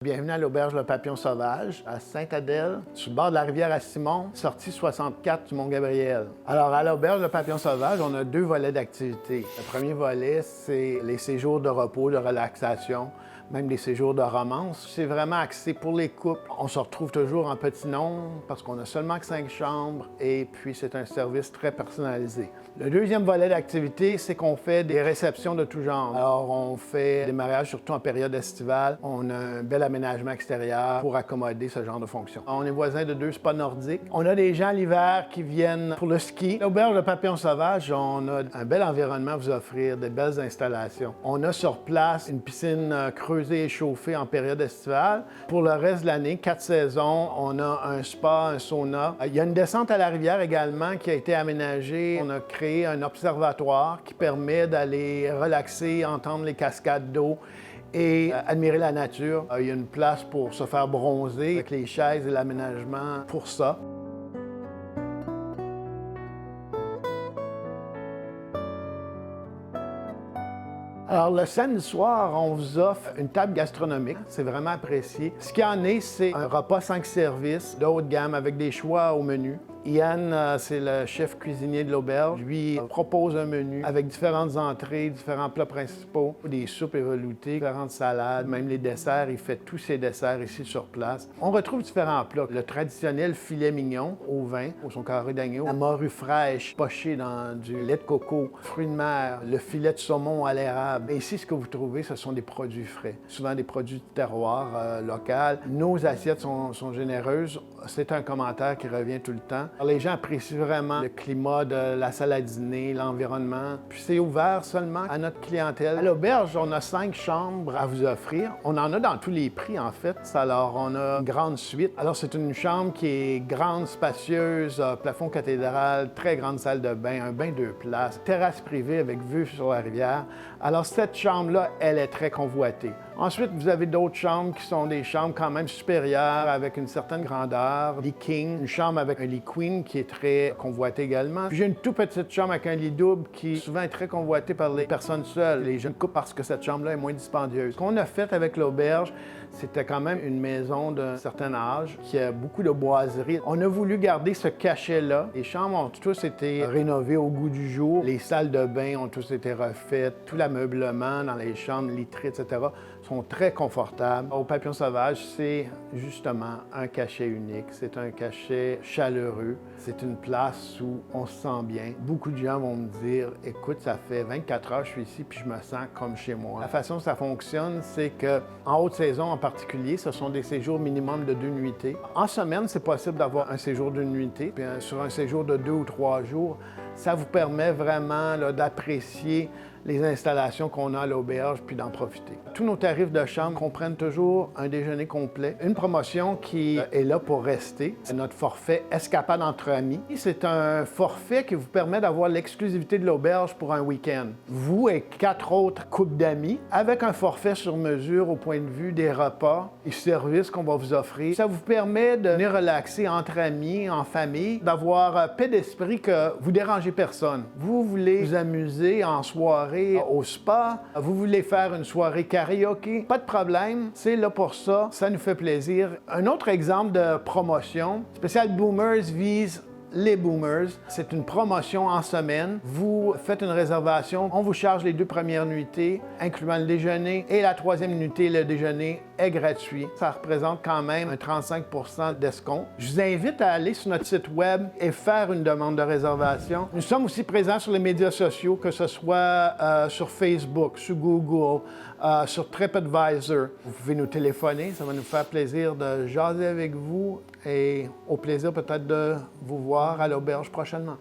Bienvenue à l'Auberge Le Papillon Sauvage, à Sainte-Adèle, sur le bord de la rivière à Simon, sortie 64 du Mont-Gabriel. Alors, à l'Auberge Le Papillon Sauvage, on a deux volets d'activité. Le premier volet, c'est les séjours de repos, de relaxation, même des séjours de romance. C'est vraiment axé pour les couples. On se retrouve toujours en petit nombre parce qu'on a seulement que 5 chambres et puis c'est un service très personnalisé. Le deuxième volet d'activité, c'est qu'on fait des réceptions de tout genre. Alors, on fait des mariages, surtout en période estivale. On a un bel aménagement extérieur pour accommoder ce genre de fonction. On est voisin de 2 spas nordiques. On a des gens l'hiver qui viennent pour le ski. L'Auberge Le Papillon Sauvage, on a un bel environnement à vous offrir, de belles installations. On a sur place une piscine creusée et chauffée en période estivale. Pour le reste de l'année, 4 saisons, on a un spa, un sauna. Il y a une descente à la rivière également qui a été aménagée. On a créé un observatoire qui permet d'aller relaxer, entendre les cascades d'eau et admirer la nature. Il y a une place pour se faire bronzer avec les chaises et l'aménagement pour ça. Alors, le samedi soir, on vous offre une table gastronomique. C'est vraiment apprécié. Ce qu'il y en est, c'est un repas 5 services de haut de gamme avec des choix au menu. Ian, c'est le chef cuisinier de l'auberge. Lui propose un menu avec différentes entrées, différents plats principaux, des soupes éveloutées, différentes salades, même les desserts. Il fait tous ses desserts ici sur place. On retrouve différents plats. Le traditionnel filet mignon au vin, au son carré d'agneau, la morue fraîche pochée dans du lait de coco, fruits de mer, le filet de saumon à l'érable. Et ici, ce que vous trouvez, ce sont des produits frais, souvent des produits de terroir local. Nos assiettes sont généreuses. C'est un commentaire qui revient tout le temps. Alors, les gens apprécient vraiment le climat de la salle à dîner, l'environnement. Puis c'est ouvert seulement à notre clientèle. À l'auberge, on a 5 chambres à vous offrir. On en a dans tous les prix, en fait. Alors, on a une grande suite. Alors, c'est une chambre qui est grande, spacieuse, plafond cathédral, très grande salle de bain, un bain 2 places, terrasse privée avec vue sur la rivière. Alors, cette chambre-là, elle est très convoitée. Ensuite, vous avez d'autres chambres qui sont des chambres quand même supérieures avec une certaine grandeur. Lit king, une chambre avec un lit queen qui est très convoité également. Puis j'ai une toute petite chambre avec un lit double qui souvent est très convoité par les personnes seules. Les jeunes couples parce que cette chambre-là est moins dispendieuse. Ce qu'on a fait avec l'auberge, c'était quand même une maison d'un certain âge qui a beaucoup de boiseries. On a voulu garder ce cachet-là. Les chambres ont tous été rénovées au goût du jour. Les salles de bain ont tous été refaites. Tout l'ameublement dans les chambres, literies, etc. sont très confortables. Au Papillon Sauvage, c'est justement un cachet unique. C'est un cachet chaleureux. C'est une place où on se sent bien. Beaucoup de gens vont me dire, écoute, ça fait 24 heures que je suis ici puis je me sens comme chez moi. La façon dont ça fonctionne, c'est qu'en haute saison en particulier, ce sont des séjours minimum de 2 nuitées. En semaine, c'est possible d'avoir un séjour d'une nuitée. Puis sur un séjour de 2 ou 3 jours, ça vous permet vraiment d'apprécier les installations qu'on a à l'auberge, puis d'en profiter. Tous nos tarifs de chambre comprennent toujours un déjeuner complet. Une promotion qui est là pour rester, c'est notre forfait Escapade entre amis. C'est un forfait qui vous permet d'avoir l'exclusivité de l'auberge pour un week-end. Vous et 4 autres couples d'amis, avec un forfait sur mesure au point de vue des repas et services qu'on va vous offrir. Ça vous permet de venir relaxer entre amis, en famille, d'avoir paix d'esprit que vous dérangez personne. Vous voulez vous amuser en soirée au spa, vous voulez faire une soirée karaoké, pas de problème, c'est là pour ça, ça nous fait plaisir. Un autre exemple de promotion, Spécial Boomers vise les boomers. C'est une promotion en semaine. Vous faites une réservation, on vous charge les 2 premières nuitées, incluant le déjeuner, et la 3e nuitée, le déjeuner, est gratuit. Ça représente quand même un 35 % d'escompte. Je vous invite à aller sur notre site web et faire une demande de réservation. Nous sommes aussi présents sur les médias sociaux, que ce soit sur Facebook, sur Google, sur TripAdvisor. Vous pouvez nous téléphoner, ça va nous faire plaisir de jaser avec vous et au plaisir peut-être de vous voir à l'auberge prochainement.